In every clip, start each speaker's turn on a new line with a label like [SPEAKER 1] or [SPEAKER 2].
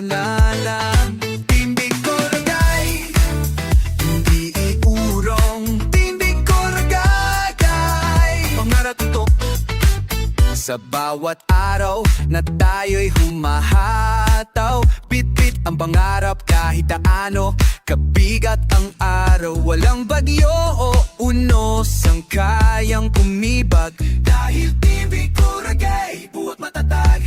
[SPEAKER 1] panalang. Team Bicoragay, hindi iurong. Team Bicoragay, pangarap ito. Sa bawat araw na tayo'y humahataw, bit-bit ang pangarap kahit ano kabigat ang araw. Walang bagyo o unos ang kayang kumibag, dahil Team Bicoragay buhat matatag.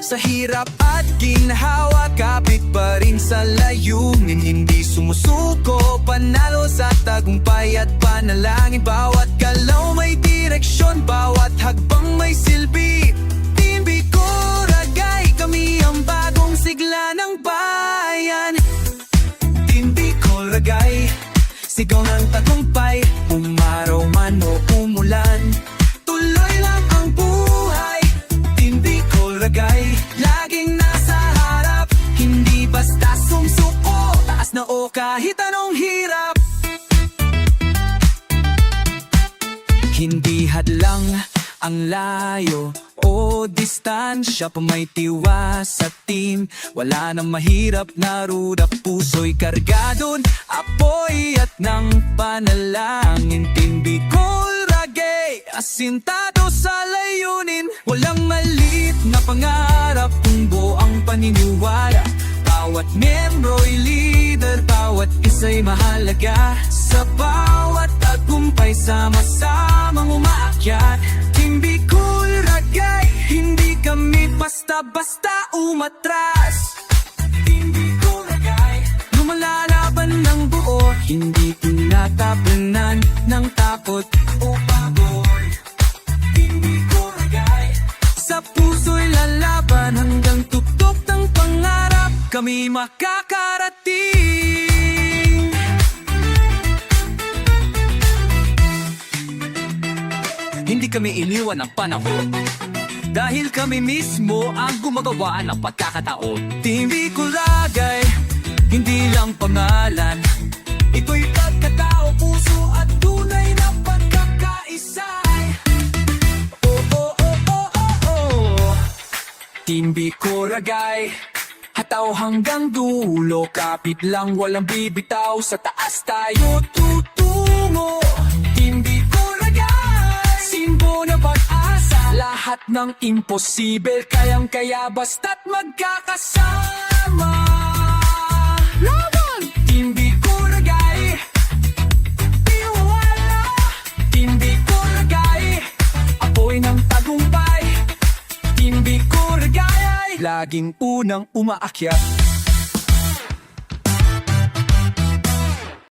[SPEAKER 1] Sa hirap at ginhawa, kapit pa rin sa layunin. Hindi sumusuko, panalo sa tagumpay at panalangin. Bawat galaw may direksyon, bawat hagbang may silbi. Team Bicoragay, kami ang bagong sigla ng bayan. Team Bicoragay, sigaw ng tagumpay. Umaraw man o umulan, tuloy lang ang buhay. Team Bicoragay, laging nasa harap. Hindi basta sumsuko, taas na o kahit anong hirap. Hindi hadlang ang layo o distansya, pumaytiwa sa team. Wala nang mahirap na ruda, puso'y kargado, apoy at ng panalangin. Team Bicoragay, asintado sa layunin. Walang maliit na pangarap kung buo ang paniniwala. Bawat membro'y leader, bawat isa'y mahalaga. Sa bawat tagumpay, sama-samang umaakyat. Team Bicoragay, hindi kami basta-basta umatras. Team Bicoragay, lumalalaban ng buo, hindi tinatapanan ng takot o pagod. Team Bicoragay, sa puso'y lalaban hanggang tuktok ng pangarap. Kami makakarating. Hindi kami iniwan ng panahon, dahil kami mismo ang gumagawa ng pagkakataon. Team Bicoragay, hindi lang pangalan, ito'y pagkatao, puso at tunay na pagkakaisa. Oh, oh, oh, oh, oh, oh. Team Bicoragay, hataw hanggang dulo, kapit lang walang bibitaw. Sa taas tayo tutungo. Team Bicoragay, simbo na pag-asa. Lahat ng imposible, kayang-kaya basta't magkakasama. Laban! Team Bicoragay, tiwala. Team Bicoragay, apoy ng tagumpay. Team Bicoragay, laging unang umaakyat.